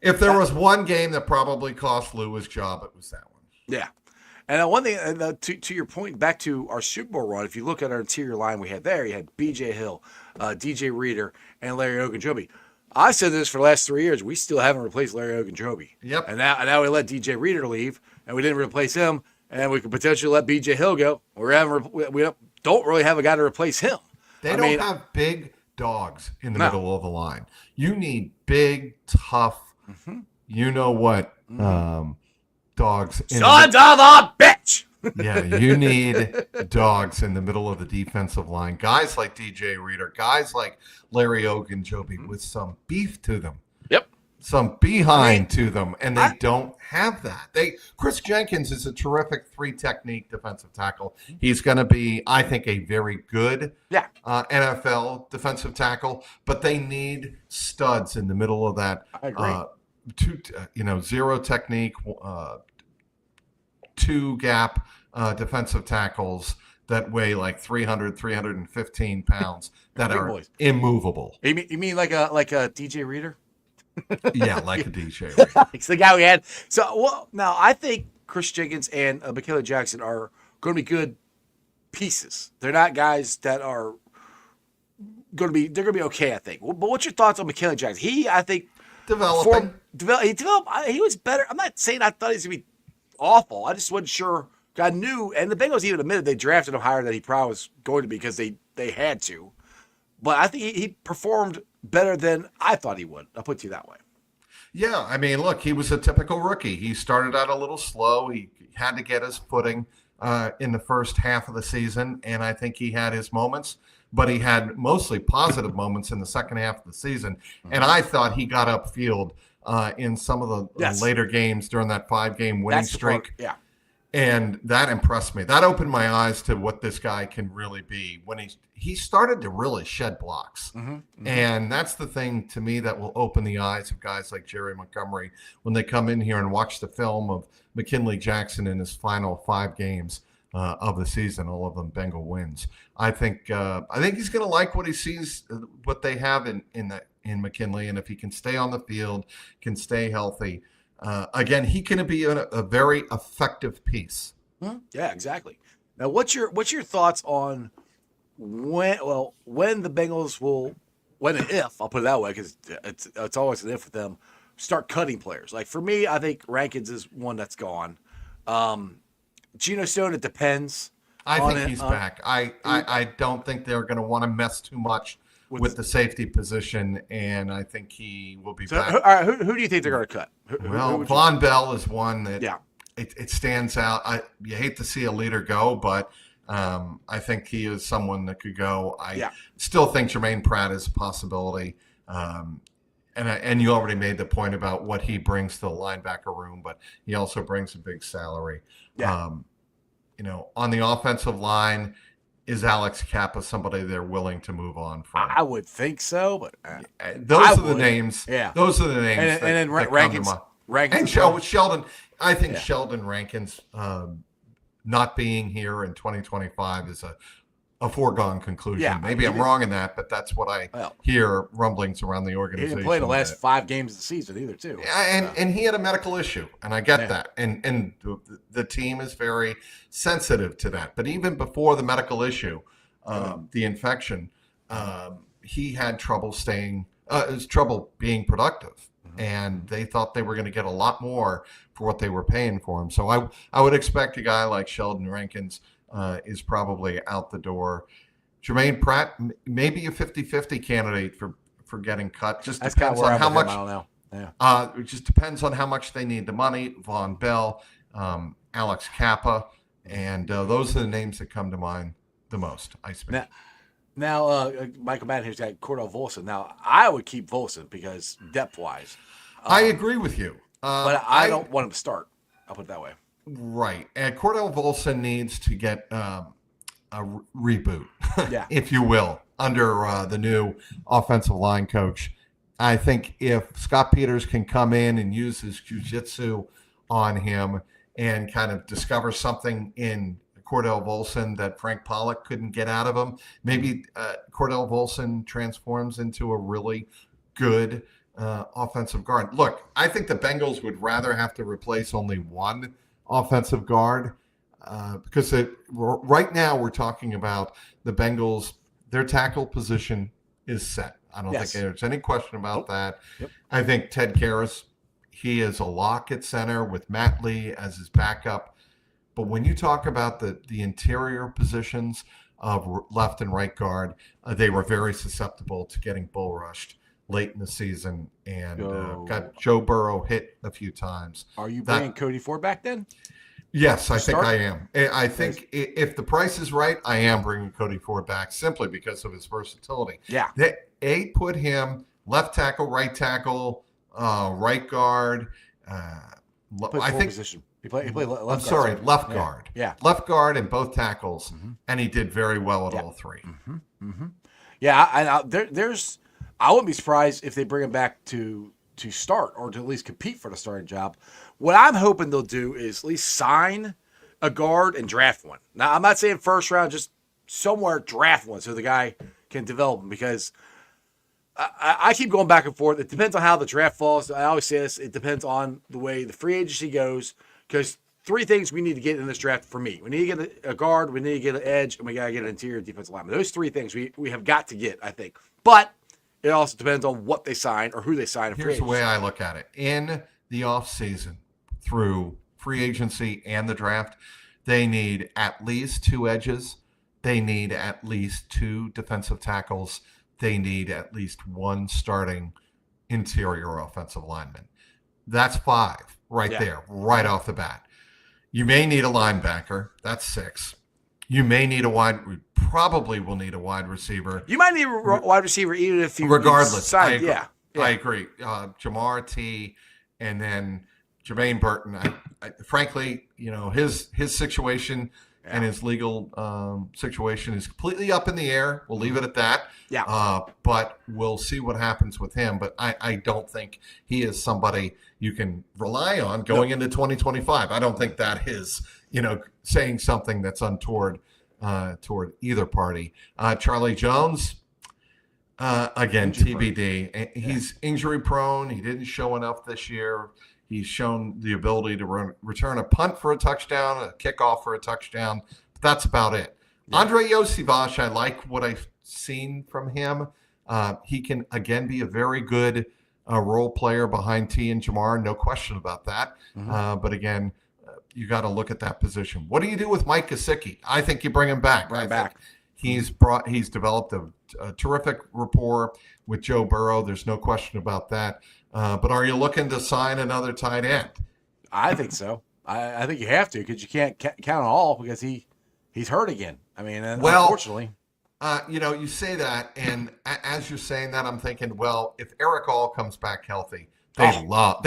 If there was one game that probably cost Lou his job, it was that one. Yeah. And one thing, to your point, back to our Super Bowl run, if you look at our interior line we had there, you had B.J. Hill, DJ Reader, and Larry Ogunjobi. I said this for the last 3 years. We still haven't replaced Larry Ogunjobi. Yep. And now we let DJ Reader leave, and we didn't replace him, and we could potentially let B.J. Hill go. We don't really have a guy to replace him. They don't have big dogs in the middle of the line. You need big, tough, you know what, dogs. Sons of a bitch! Yeah, you need dogs in the middle of the defensive line. Guys like DJ Reader, guys like Larry Ogunjobi with some beef to them. Yep. some behind I mean, to them, and they don't have that. Chris Jenkins is a terrific 3 technique defensive tackle. He's going to be, I think, a very good Yeah. NFL defensive tackle, but they need studs in the middle of that. I agree. 0 technique, 2 gap defensive tackles that weigh like 300, 315 pounds that Big are boys. immovable. You mean like a DJ Reader? Yeah, like a DJ. It's the guy we had. So, well, now I think Chris Jenkins and Mikaela Jackson are going to be good pieces. They're not guys that are going to be. They're going to be okay, I think. But what's your thoughts on Mikaela Jackson? He, I think, Developing. He developed. He was better. I'm not saying I thought he was going to be awful. I just wasn't sure. I knew, and the Bengals even admitted they drafted him higher than he probably was going to be because they had to. But I think he performed better than I thought he would. I'll put it to you that way. Yeah, I mean, look, he was a typical rookie. He started out a little slow. He had to get his footing in the first half of the season, and I think he had his moments, but he had mostly positive moments in the second half of the season. And I thought he got upfield in some of the later games during that 5-game winning streak. Yeah. And that impressed me. That opened my eyes to what this guy can really be when he started to really shed blocks. And that's the thing to me that will open the eyes of guys like Jerry Montgomery when they come in here and watch the film of McKinley Jackson in his final 5 games of the season, all of them Bengal wins. I think he's going to like what he sees, what they have in McKinley, and if he can stay on the field, can stay healthy. Again, he can be a very effective piece. Yeah, exactly. Now, what's your thoughts on when the Bengals will, when and if, I'll put it that way, because it's always an if with them, start cutting players. Like for me, I think Rankins is one that's gone. Geno Stone, it depends. I think he's back. I don't think they're going to want to mess too much with the safety position, and I think he will be back. All right, who do you think they're going to cut? Von Bell is one that it stands out. You hate to see a leader go, but I think he is someone that could go. I still think Jermaine Pratt is a possibility. And you already made the point about what he brings to the linebacker room, but he also brings a big salary. Yeah. On the offensive line, is Alex Kappa somebody they're willing to move on from? I would think so, but those are the names. Yeah, those are the names. And then Rankins. And Sheldon. I think Sheldon Rankins not being here in 2025 is a foregone conclusion. Yeah, maybe I'm wrong in that, but that's what I hear rumblings around the organization. He didn't play the last 5 games of the season either, too. And he had a medical issue, and I get that. And the team is very sensitive to that. But even before the medical issue, the infection, he had trouble trouble being productive. And they thought they were going to get a lot more for what they were paying for him. So I would expect a guy like Sheldon Rankins is probably out the door. Jermaine Pratt, maybe a 50-50 candidate for getting cut. Just depends on how much. I don't know. Yeah. It just depends on how much they need the money. Von Bell, Alex Kappa, and those are the names that come to mind the most. I speak. Now, Michael Madden here's got Cordell Volson. Now, I would keep Volson because depth-wise. I agree with you. But I don't want him to start. I'll put it that way. Right. And Cordell Volson needs to get a reboot, if you will, under the new offensive line coach. I think if Scott Peters can come in and use his jiu-jitsu on him and kind of discover something in Cordell Volson that Frank Pollock couldn't get out of him, maybe Cordell Volson transforms into a really good offensive guard. Look, I think the Bengals would rather have to replace only one offensive guard because right now we're talking about the Bengals. Their tackle position is set. I don't think there's any question about that. Yep. I think Ted Karras, he is a lock at center with Matt Lee as his backup. But when you talk about the interior positions of left and right guard, they were very susceptible to getting bull rushed late in the season and got Joe Burrow hit a few times. Are you bringing Cody Ford back then? Yes, I think I am. I think if the price is right, I am bringing Cody Ford back simply because of his versatility. Yeah. They put him left tackle, right tackle, right guard. I think position. He played left guard. I'm sorry, left Yeah. guard. Yeah. Left guard and both tackles, and he did very well at all three. Yeah, I wouldn't be surprised if they bring him back to start or to at least compete for the starting job. What I'm hoping they'll do is at least sign a guard and draft one. Now, I'm not saying first round, just somewhere draft one so the guy can develop him, because I keep going back and forth. It depends on how the draft falls. I always say this. It depends on the way the free agency goes, because three things we need to get in this draft for me. We need to get a guard, we need to get an edge, and we got to get an interior defensive lineman. Those three things we have got to get, I think. But it also depends on what they sign or who they sign. Here's the way I look at it. In the offseason, through free agency and the draft, they need at least 2 edges. They need at least 2 defensive tackles. They need at least 1 starting interior offensive lineman. That's 5 there, right off the bat. You may need a linebacker. That's 6. You may need we probably will need a wide receiver. You might need a wide receiver even if you regardless. Signed, I agree. Jamar T, and then Jermaine Burton. Frankly, his situation and his legal situation is completely up in the air. We'll leave it at that. Yeah. But we'll see what happens with him. But I don't think he is somebody you can rely on going into 2025. I don't think that is, saying something that's untoward toward either party. Charlie Jones, again, TBD. He's injury prone. He didn't show enough this year. He's shown the ability to return a punt for a touchdown, a kickoff for a touchdown. But that's about it. Yeah. Andre Iosivas, I like what I've seen from him. He can, again, be a very good role player behind T and Jamar. No question about that. But again, you got to look at that position. What do you do with Mike Gesicki? I think you bring him back. He's developed a terrific rapport with Joe Burrow. There's no question about that. But are you looking to sign another tight end? I think so. I think you have to, because you can't count on all, because he's hurt again. I mean, unfortunately. You say that, and as you're saying that, I'm thinking, well, if Eric All comes back healthy, they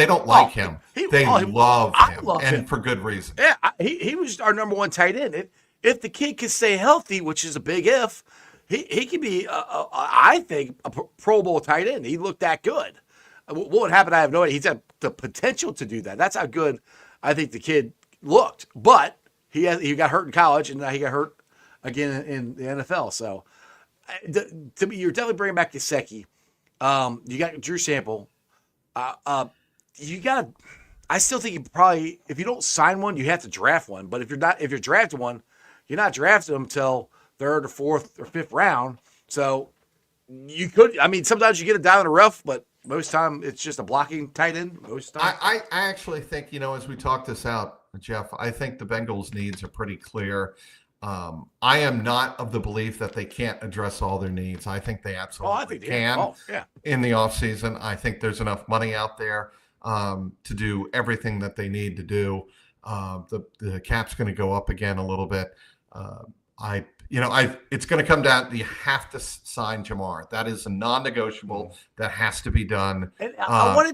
don't like him. They love him, and for good reason. Yeah, he was our number 1 tight end. If the kid can stay healthy, which is a big if, he could be, I think, a Pro Bowl tight end. He looked that good. What would happen, I have no idea. He's got the potential to do that. That's how good I think the kid looked. But he got hurt in college, and now he got hurt again in the NFL. So, to me, you're definitely bringing back Gesicki. You got Drew Sample. I still think you probably, if you don't sign one, you have to draft one. But if you're drafting one, you're not drafting them until 3rd or 4th or 5th round. So you could, sometimes you get it down in the rough, but most time it's just a blocking tight end. Most time. I actually think, as we talk this out, Jeff, I think the Bengals' needs are pretty clear. I am not of the belief that they can't address all their needs. I think they absolutely can in the offseason. I think there's enough money out there to do everything that they need to do. The cap's going to go up again a little bit. It's going to come down. You have to sign Jamar. That is a non-negotiable. That has to be done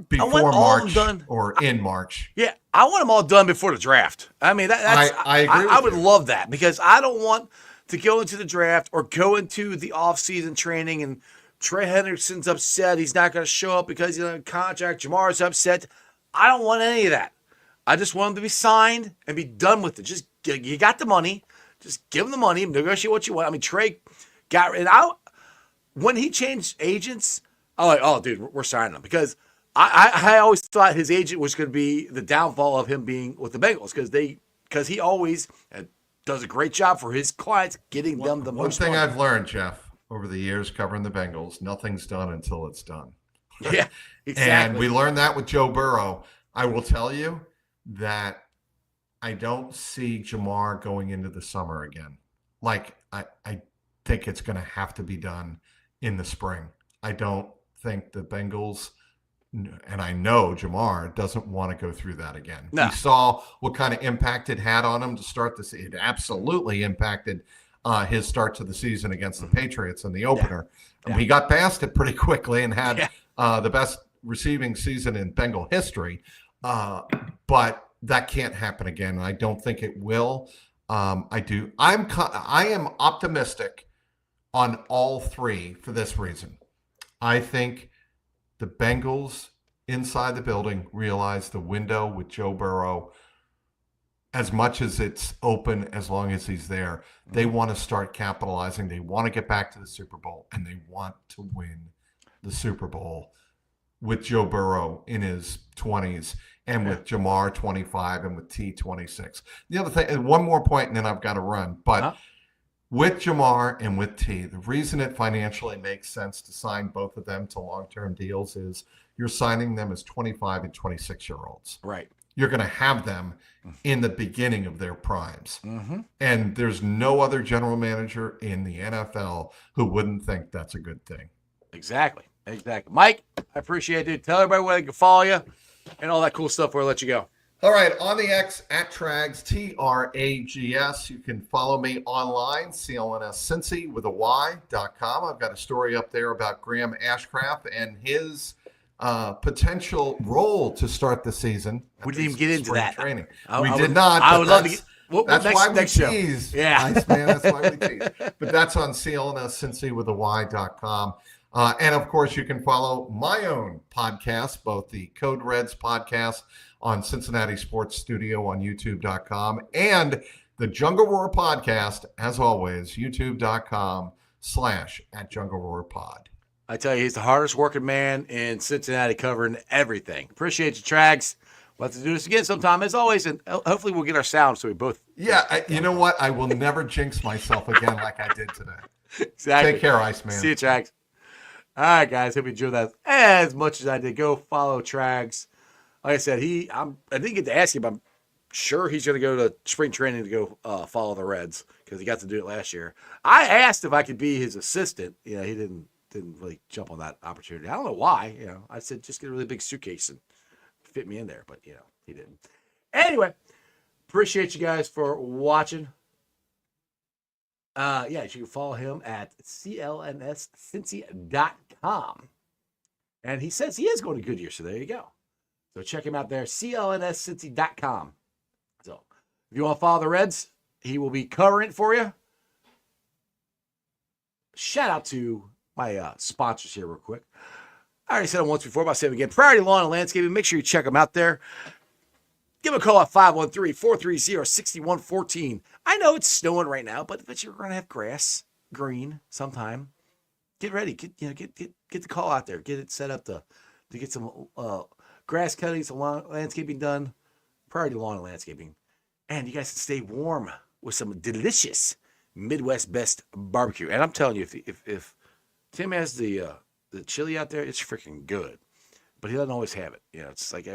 before March or in March. Yeah, I want them all done before the draft. I agree. I would love that, because I don't want to go into the draft or go into the off-season training and Trey Hendrickson's upset. He's not going to show up because he's on a contract. Jamar's upset. I don't want any of that. I just want him to be signed and be done with it. Just you got the money. Just give him the money, negotiate what you want. Trey when he changed agents, I'm like, oh, dude, we're signing him, because I always thought his agent was going to be the downfall of him being with the Bengals, because he always does a great job for his clients, getting them the most money. One thing I've learned, Jeff, over the years covering the Bengals, nothing's done until it's done. Yeah, exactly. And we learned that with Joe Burrow. I will tell you that I don't see Jamar going into the summer again. I think it's going to have to be done in the spring. I don't think the Bengals, and I know Jamar doesn't want to go through that again. No. We saw what kind of impact it had on him to start the season. It absolutely impacted his start to the season against the Patriots in the opener. Yeah. And we got past it pretty quickly and had the best receiving season in Bengal history, but that can't happen again. I don't think it will. I am optimistic on all three for this reason. I think the Bengals inside the building realize the window with Joe Burrow, as much as it's open, as long as he's there, they want to start capitalizing. They want to get back to the Super Bowl, and they want to win the Super Bowl with Joe Burrow in his 20s and with Jamar 25 and with T 26. The other thing, and one more point, and then I've got to run. But with Jamar and with T, the reason it financially makes sense to sign both of them to long-term deals is you're signing them as 25 and 26-year-olds. Right. You're going to have them in the beginning of their primes. And there's no other general manager in the NFL who wouldn't think that's a good thing. Exactly. Mike, I appreciate it. Tell everybody where they can follow you and all that cool stuff before I let you go. All right, on the X at Trags, Trags. You can follow me online, CLNSCincy with a Y.com. I've got a story up there about Graham Ashcraft and his potential role to start the season. We didn't even get into that. Training. We did not. I would love to get. That's why we tease. Yeah. Iceman, that's why we tease. But that's on CLNSCincy with a Y.com. And of course, you can follow my own podcast, both the Code Reds podcast on Cincinnati Sports Studio on YouTube.com and the Jungle Roar podcast, as always, YouTube.com/@JungleRoarPod. I tell you, he's the hardest working man in Cincinnati covering everything. Appreciate you, Trags. We'll have to do this again sometime, as always, and hopefully we'll get our sound so we both. Yeah, you know what? I will never jinx myself again like I did today. Exactly. Take care, Iceman. See you, Trags. All right, guys. Hope you enjoyed that as much as I did. Go follow Trags. Like I said, I didn't get to ask him. I'm sure he's going to go to spring training to go follow the Reds because he got to do it last year. I asked if I could be his assistant. He didn't really jump on that opportunity. I don't know why. I said just get a really big suitcase and fit me in there, but he didn't. Anyway, appreciate you guys for watching. You can follow him at clnscincy.com. And he says he is going to Goodyear, so there you go. So check him out there, clnscincy.com. So if you want to follow the Reds, he will be covering it for you. Shout out to my sponsors here real quick. I already said it once before, but I'll say it again. Priority Lawn and Landscaping. Make sure you check them out there. Give them a call at 513-430-6114. I know it's snowing right now, but you're going to have grass, green sometime. Get ready. Get the call out there. Get it set up to get some grass cutting, some landscaping done. Priority Lawn and Landscaping. And you guys can stay warm with some delicious Midwest Best barbecue. And I'm telling you, if Tim has the chili out there, it's freaking good. But he doesn't always have it. It's like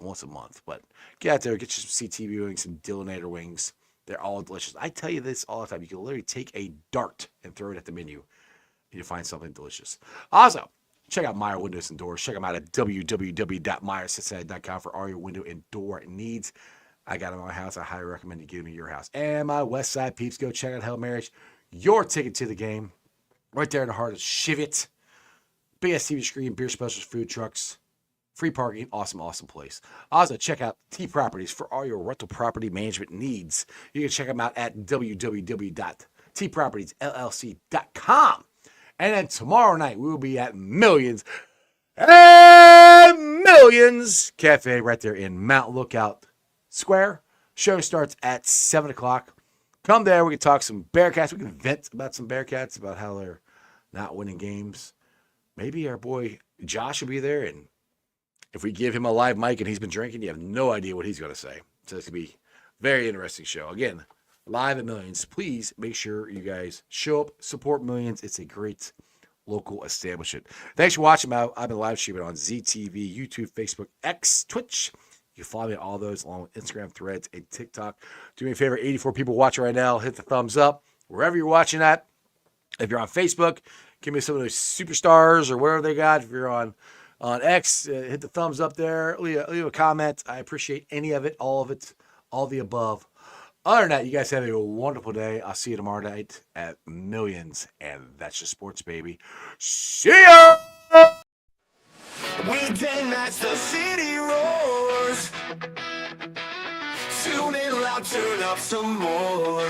once a month. But get out there, get you some CTV wings, some Dillinator wings. They're all delicious. I tell you this all the time. You can literally take a dart and throw it at the menu, and you find something delicious. Also, check out Meyer Windows and Doors. Check them out at www.meyercincinnati.com for all your window and door needs. I got them in my house. I highly recommend you get them in your house. And my West Side peeps, go check out Hell Marriage. Your ticket to the game. Right there in the heart of Shivit. Big ass TV screen, beer specials, food trucks. Free parking, awesome place. Also, check out T Properties for all your rental property management needs. You can check them out at www.tpropertiesllc.com. And then tomorrow night, we will be at Millions and Millions Cafe right there in Mount Lookout Square. Show starts at 7 o'clock. Come there. We can talk some Bearcats. We can vent about some Bearcats, about how they're not winning games. Maybe our boy Josh will be there, and if we give him a live mic and he's been drinking, you have no idea what he's going to say. So it's going to be a very interesting show. Again, live at Millions. Please make sure you guys show up, support Millions. It's a great local establishment. Thanks for watching. I've been live streaming on ZTV, YouTube, Facebook, X, Twitch. You can follow me on all those along with Instagram, Threads, and TikTok. Do me a favor, 84 people watching right now. Hit the thumbs up wherever you're watching at. If you're on Facebook, give me some of those superstars or whatever they got. If you're on X, hit the thumbs up there. Leave a comment. I appreciate any of it, all the above. Other than that, you guys have a wonderful day. I'll see you tomorrow night at Millions, and that's just sports, baby. See ya! Weekend nights, the city roars. Tune in loud, turn up some more.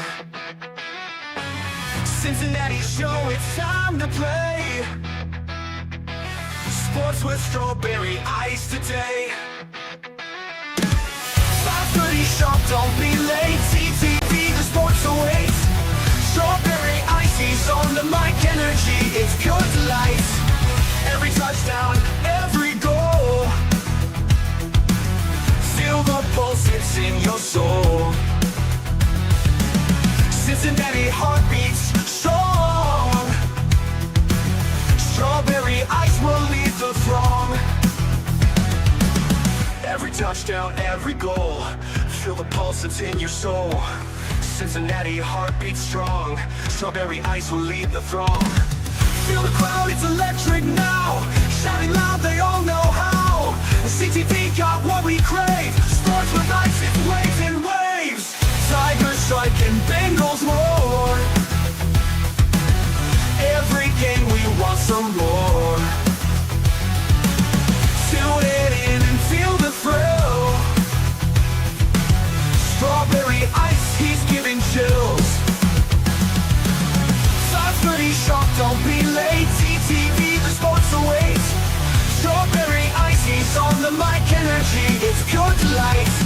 Cincinnati show, it's time to play. Sports with strawberry ice today. 5:30 sharp, don't be late. TTV, the sports awaits. Strawberry ices on the mic, energy, it's good light. Every touchdown, every goal. Feel the pulse, it's in your soul. Cincinnati heartbeats strong. Strawberry ice will lead the throng. Every touchdown, every goal. Feel the pulse that's in your soul. Cincinnati heartbeats strong. Strawberry ice will lead the throng. Feel the crowd, it's electric now. Shouting loud, they all know how. The CTV got what we crave. Sports with ice, it's waves and waves. Tigers strike and Bengals roar. Every game we want some more. Tune it in and feel the thrill. Strawberry ice, he's giving chills. 5:30 sharp, don't be late. TTV, the sports awaits. Strawberry ice, he's on the mic, energy, it's good light.